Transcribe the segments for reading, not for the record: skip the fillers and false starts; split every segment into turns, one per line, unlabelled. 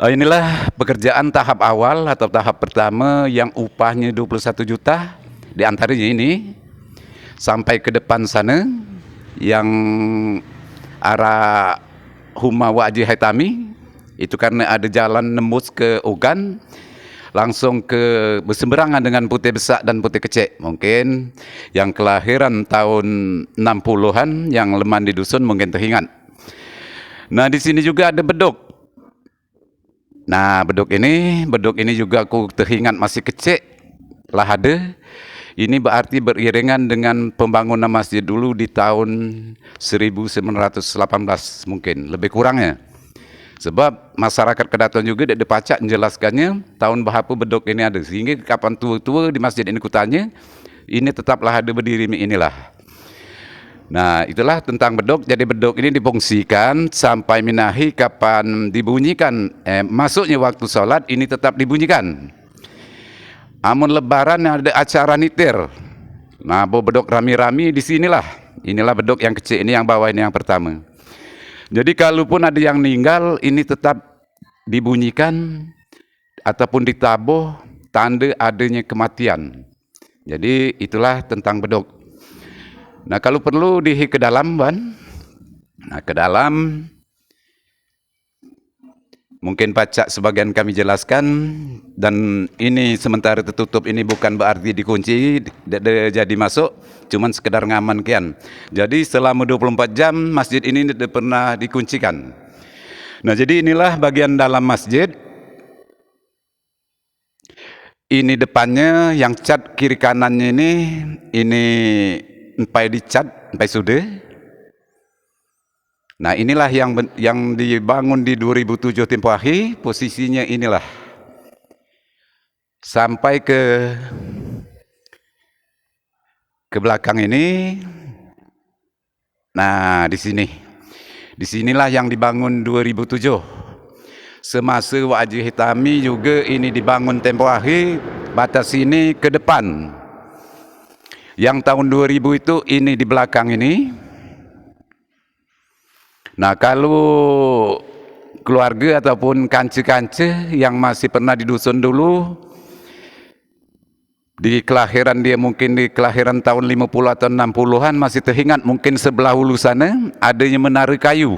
Inilah pekerjaan tahap awal atau tahap pertama yang upahnya 21 juta. Di antaranya ini sampai ke depan sana yang arah Huma Wajih Haitami itu karena ada jalan nembus ke Ogan langsung ke berseberangan dengan Putih Besak dan Putih Kecek. Mungkin yang kelahiran tahun 60-an yang leman di dusun mungkin teringat. Nah, di sini juga ada beduk. Nah, beduk ini juga aku teringat masih kecil lah ada. Ini berarti beriringan dengan pembangunan masjid dulu di tahun 1918 mungkin, lebih kurangnya. Sebab masyarakat Kedaton juga dia pacak menjelaskannya tahun berapa beduk ini ada. Sehingga kapan tua-tua di masjid ini kutanya, ini tetaplah ada berdiri inilah. Nah, itulah tentang beduk. Jadi beduk ini difungsikan sampai minahi kapan dibunyikan. Masuknya waktu sholat ini tetap dibunyikan. Amun lebaran ada acara nitir. Nah, beduk rami-rami di sinilah. Inilah beduk yang kecil ini yang bawah ini yang pertama. Jadi kalaupun ada yang meninggal ini tetap dibunyikan ataupun ditabuh tanda adanya kematian. Jadi itulah tentang beduk. Nah, kalau perlu ke dalam, Ban. Nah, ke dalam mungkin pacak sebagian kami jelaskan, dan ini sementara tertutup ini bukan berarti dikunci, jadi masuk, cuman sekedar ngaman kian. Jadi selama 24 jam masjid ini tidak pernah dikuncikan. Nah, jadi inilah bagian dalam masjid. Ini depannya yang cat kiri kanannya ini empai dicat, empai sudah. Nah, inilah yang dibangun di 2007 tempoh akhir, posisinya inilah. Sampai ke belakang ini. Nah, di sini. Disinilah yang dibangun 2007. Semasa Wajih Hitami juga ini dibangun tempoh akhir, batas ini ke depan. Yang tahun 2000 itu ini di belakang ini. Nah, kalau keluarga ataupun kance-kance yang masih pernah di dusun dulu, di kelahiran dia mungkin di kelahiran tahun 50 atau 60-an masih teringat mungkin sebelah hulu sana adanya menara kayu.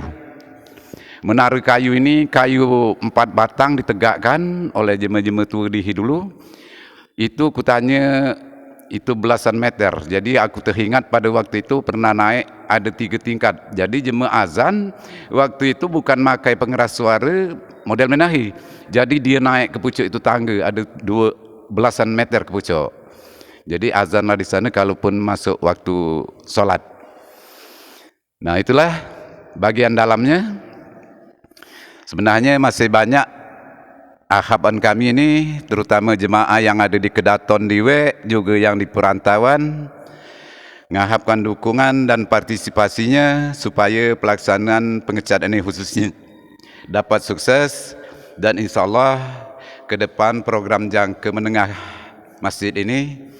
Menara kayu ini kayu 4 batang ditegakkan oleh jemaah-jemaah tua di dulu. Itu kutanya itu belasan meter. Jadi aku teringat pada waktu itu pernah naik ada 3 tingkat. Jadi jemaah azan waktu itu bukan pakai pengeras suara model menahi. Jadi dia naik ke pucuk itu tangga ada 2 belasan meter ke pucuk. Jadi azanlah di sana kalaupun masuk waktu solat. Nah, itulah bagian dalamnya. Sebenarnya masih banyak ahaban kami ini, terutama jemaah yang ada di Kedaton Diwe, juga yang di perantauan, mengharapkan dukungan dan partisipasinya supaya pelaksanaan pengecat ini khususnya dapat sukses, dan insya Allah ke depan program jangka menengah masjid ini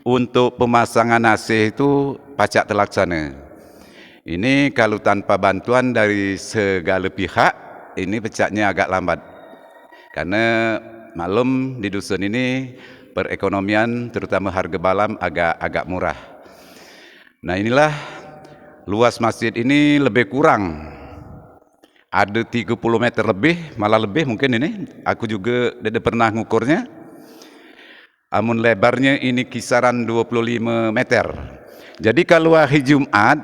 untuk pemasangan AC itu pacak terlaksana. Ini kalau tanpa bantuan dari segala pihak, ini pecaknya agak lambat. Karena maklum di dusun ini perekonomian terutama harga balam agak murah. Nah, inilah luas masjid ini lebih kurang ada 30 meter lebih, malah lebih mungkin ini. Aku juga tidak pernah ngukurnya. Amun lebarnya ini kisaran 25 meter. Jadi kalau hari Jumat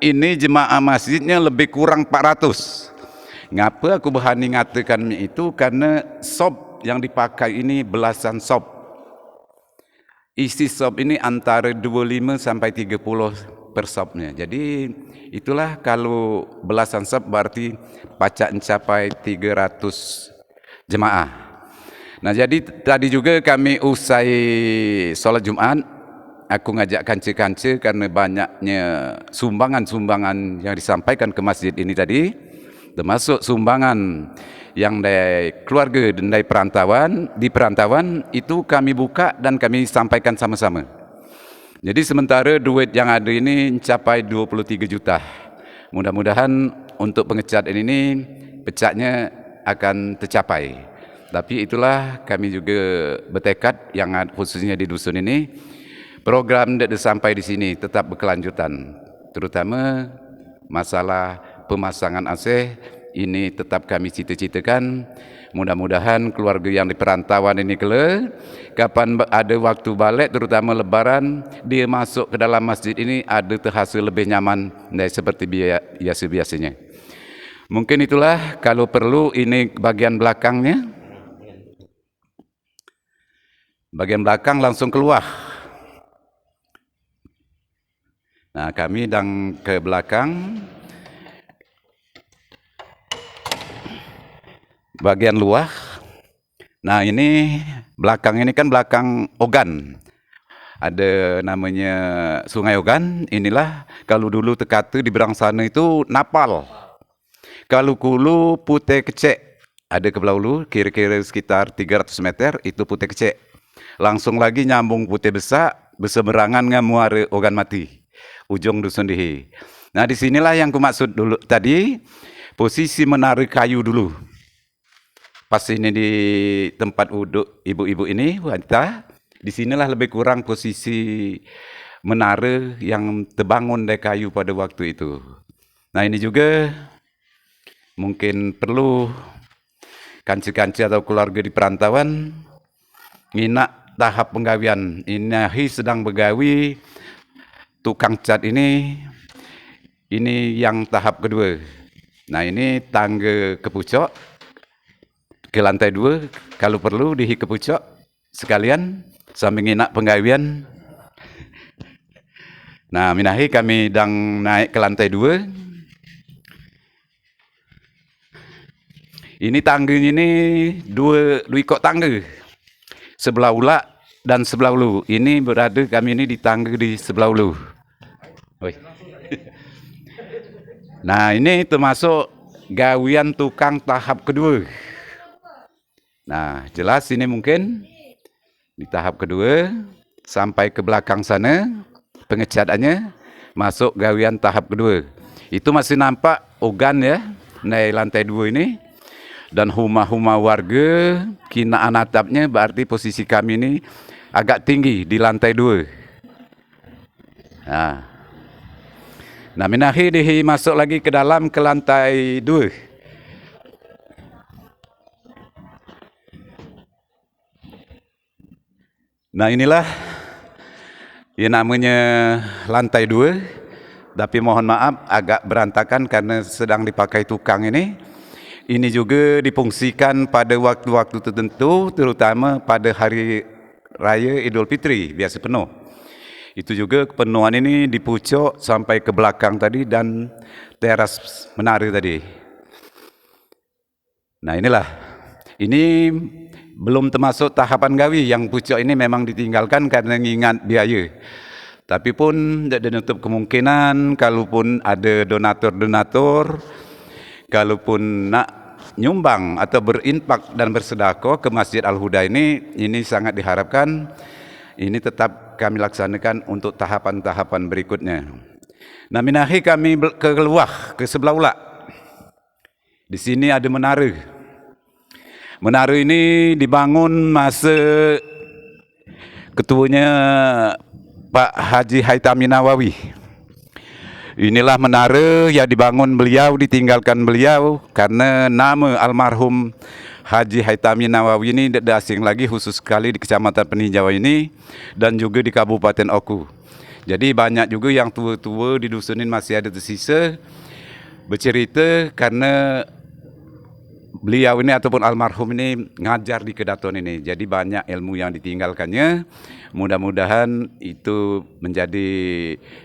ini jemaah masjidnya lebih kurang 400. Ngapa aku berani ngatakan itu? Karena sob yang dipakai ini belasan sob. Isi sob ini antara 25 sampai 30 per sobnya. Jadi itulah kalau belasan sob berarti pacak mencapai 300 jemaah. Nah, jadi tadi juga kami usai sholat Jumat, aku ngajak kance-kance karena banyaknya sumbangan-sumbangan yang disampaikan ke masjid ini tadi. Termasuk sumbangan yang dari keluarga dan dari perantauan, di perantauan itu kami buka dan kami sampaikan sama-sama. Jadi sementara duit yang ada ini mencapai 23 juta. Mudah-mudahan untuk pengecat ini pecahnya akan tercapai. Tapi itulah kami juga bertekad yang khususnya di dusun ini, program tidak sampai di sini, tetap berkelanjutan. Terutama masalah pemasangan AC ini tetap kami cita-citakan. Mudah-mudahan keluarga yang di perantauan ini kapan ada waktu balik, terutama lebaran, dia masuk ke dalam masjid ini ada terasa lebih nyaman dari seperti biasa-biasanya. Mungkin itulah, kalau perlu ini bagian belakangnya. Bagian belakang langsung keluar. Nah, kami dan ke belakang. Bagian luar. Nah, ini belakang ini kan belakang Ogan. Ada namanya Sungai Ogan. Inilah kalau dulu terkata di berang sana itu Napal. Kalau Kulu Putih Kecek. Ada ke belah ulu, kira-kira sekitar 300 meter itu Putih Kecek. Langsung lagi nyambung Putih Besar, berseberangan dengan Muara Ogan Mati, ujung dusun Dihi. Nah, di sinilah yang kumaksud dulu tadi, posisi menara kayu dulu. Pas ini di tempat duduk ibu-ibu ini, wanita, di sinilah lebih kurang posisi menara yang terbangun dari kayu pada waktu itu. Nah, ini juga mungkin perlu kanci-kanci atau keluarga di perantauan nginak tahap penggawian. Ini sedang bergawi tukang cat ini yang tahap kedua. Nah, ini tangga ke pucuk ke lantai 2, kalau perlu dihi ke pucuk sekalian sambil nginak penggawian. Nah, minahi kami dang naik ke lantai 2. Ini tangganya ini dua ikut tangga. Sebelah ulak dan sebelah ulu. Ini berada kami ini di tangga di sebelah ulu. Nah, ini termasuk gawian tukang tahap kedua. Nah, jelas ini mungkin di tahap kedua sampai ke belakang sana pengecatannya masuk gawian tahap kedua. Itu masih nampak ogan ya, naik lantai 2 ini. Dan rumah-rumah warga, kinaan atapnya berarti posisi kami ini agak tinggi di lantai 2. Nah, minahi dihi masuk lagi ke dalam ke lantai 2. Nah, inilah yang namanya lantai 2. Tapi mohon maaf agak berantakan karena sedang dipakai tukang ini. Ini juga difungsikan pada waktu-waktu tertentu, terutama pada hari raya Idul Fitri, biasa penuh. Itu juga penuhan ini di pucuk sampai ke belakang tadi dan teras menara tadi. Nah, inilah. Ini belum termasuk tahapan gawi yang pucuk ini memang ditinggalkan karena mengingat biaya. Tapi pun tidak menutup kemungkinan kalaupun ada donatur-donatur, kalaupun nak nyumbang atau berinfak dan bersedekah ke Masjid Al-Huda ini sangat diharapkan ini tetap kami laksanakan untuk tahapan-tahapan berikutnya. Nah, minahi kami keluar ke sebelah ulak. Di sini ada menara. Menara ini dibangun masa ketuanya Pak Haji Haitami Nawawi. Inilah menara yang dibangun beliau, ditinggalkan beliau karena nama almarhum Haji Haitami Nawawi ini tidak asing lagi, khusus sekali di Kecamatan Peninjau ini dan juga di Kabupaten Oku. Jadi banyak juga yang tua-tua di dusun ini masih ada tersisa bercerita karena beliau ini ataupun almarhum ini ngajar di Kedaton ini. Jadi banyak ilmu yang ditinggalkannya. Mudah-mudahan itu menjadi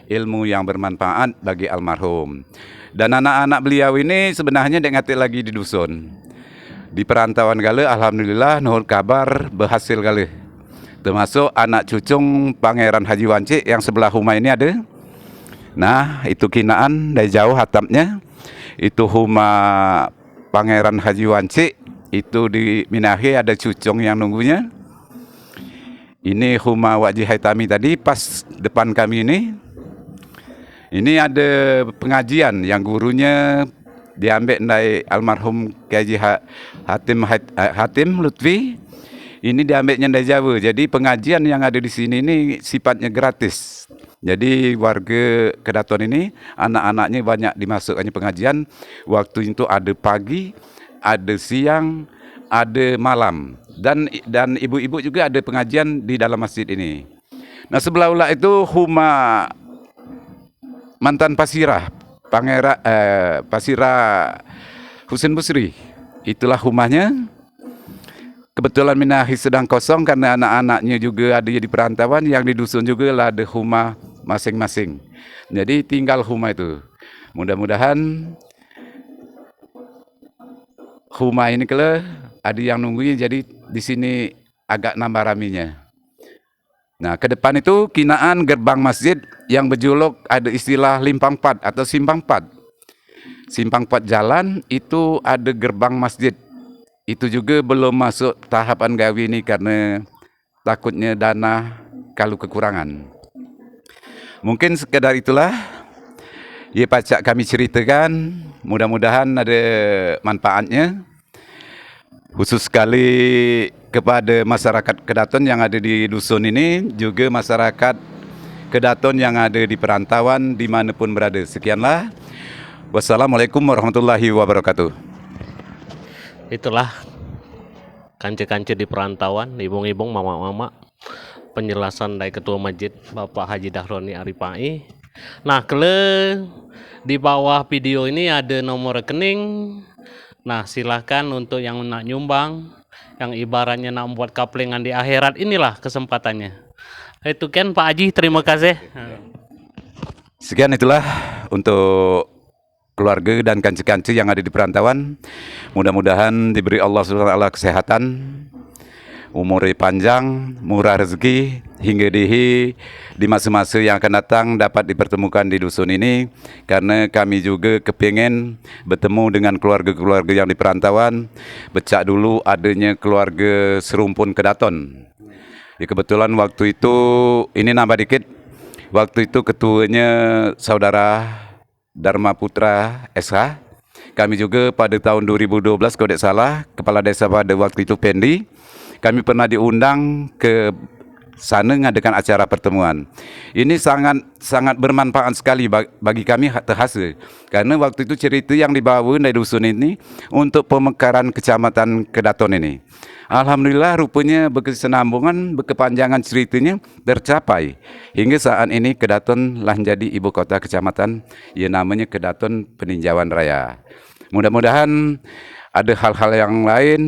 ilmu yang bermanfaat bagi almarhum. Dan anak-anak beliau ini sebenarnya tidak ngati lagi di dusun. Di perantauan gala, alhamdulillah nuhun kabar berhasil gala. Termasuk anak cucung Pangeran Haji Wancik yang sebelah rumah ini ada. Nah, itu kinaan dari jauh hatapnya. Itu rumah Pangeran Haji Wancik, itu di Minahi ada cucung yang nunggunya. Ini rumah Wak Haji Haitami tadi, pas depan kami ini. Ini ada pengajian yang gurunya diambil dari almarhum Kiai Hatim Lutfi. Ini diambilnya dari Jawa. Jadi pengajian yang ada di sini ini sifatnya gratis. Jadi warga Kedaton ini anak-anaknya banyak dimasukkannya pengajian. Waktu itu ada pagi, ada siang, ada malam. Dan ibu-ibu juga ada pengajian di dalam masjid ini. Nah, sebelah ulah itu Huma mantan Pasirah, Pasirah Husin Busri. Itulah rumahnya. Kebetulan Minahi sedang kosong karena anak-anaknya juga ada di perantauan, yang di dusun juga lah ada rumah masing-masing. Jadi tinggal rumah itu. Mudah-mudahan rumah ini kalau ada yang nungguin, jadi di sini agak nambah raminya. Nah, ke depan itu kinaan gerbang masjid yang berjuluk ada istilah limpang pat atau simpang pat. Simpang pat jalan itu ada gerbang masjid. Itu juga belum masuk tahapan gawe ini karena takutnya dana kalau kekurangan. Mungkin sekedar itulah ya pacak kami ceritakan, mudah-mudahan ada manfaatnya. Khusus sekali kepada masyarakat Kedaton yang ada di dusun ini, juga masyarakat Kedaton yang ada di perantauan dimanapun berada. Sekianlah. Wassalamualaikum warahmatullahi wabarakatuh.
Itulah kance-kance di perantauan, ibung-ibung, mama-mama, penjelasan dari Ketua Masjid Bapak Haji Dahroni Arifai. Nah, di bawah video ini ada nomor rekening. Nah, silahkan untuk yang nak nyumbang, yang ibaratnya nak membuat kaplingan di akhirat, inilah kesempatannya. Itu kan Pak Haji, terima kasih.
Sekian itulah untuk keluarga dan kanci-kanci yang ada di perantauan. Mudah-mudahan diberi Allah SWT kesehatan, umur panjang, murah rezeki, hingga di masa-masa yang akan datang dapat dipertemukan di dusun ini. Karena kami juga kepingin bertemu dengan keluarga-keluarga yang di perantauan. Becak dulu adanya keluarga serumpun Kedaton. Ya, kebetulan waktu itu, ini nambah dikit, waktu itu ketuanya saudara Dharma Putra SH. Kami juga pada tahun 2012 kalau tidak salah, kepala desa pada waktu itu Pendi, kami pernah diundang ke sana mengadakan acara pertemuan. Ini sangat bermanfaat sekali bagi kami terhasa, karena waktu itu cerita yang dibawa dari dusun ini untuk pemekaran kecamatan Kedaton ini. Alhamdulillah rupanya berkesinambungan, berkepanjangan ceritanya tercapai. Hingga saat ini Kedaton lah menjadi ibu kota kecamatan, yang namanya Kedaton Peninjauan Raya. Mudah-mudahan ada hal-hal yang lain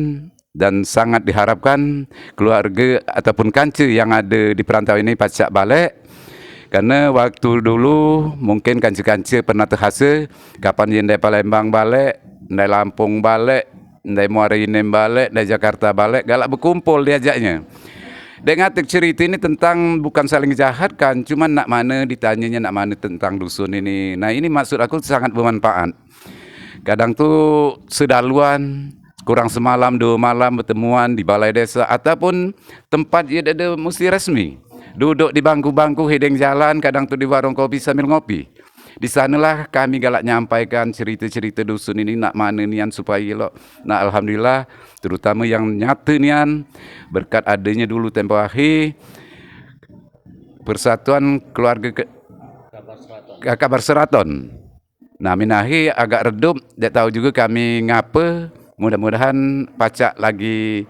dan sangat diharapkan keluarga ataupun kanca yang ada di perantauan ini pacak balik. Karena waktu dulu mungkin kanca-kanca pernah terhasa kapan yang dari Palembang balik, dari Lampung balik, dari Muara Enim balik, dari Jakarta balik, galak berkumpul diajaknya. Dengan cerita ini tentang bukan saling jahatkan, cuma nak mana ditanyanya nak mana tentang dusun ini. Nah, ini maksud aku sangat bermanfaat. Kadang tu sedaluan, kurang semalam, 2 malam bertemuan di balai desa ataupun tempat yang ada mesti resmi. Duduk di bangku-bangku hidung jalan, kadang tu di warung kopi sambil ngopi. Di sanalah kami galak nyampaikan cerita-cerita dusun ini nak mana nian supaya elok. Nah, alhamdulillah terutama yang nyata nian berkat adanya dulu tempoh akhir Persatuan Keluarga Kabar Seraton. Nah, minahi agak redup, tak tahu juga kami ngapa. Mudah-mudahan pacak lagi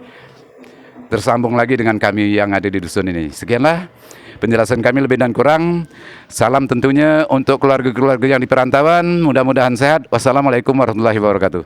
tersambung lagi dengan kami yang ada di dusun ini. Sekianlah penjelasan kami lebih dan kurang. Salam tentunya untuk keluarga-keluarga yang di perantauan. Mudah-mudahan sehat. Wassalamualaikum warahmatullahi wabarakatuh.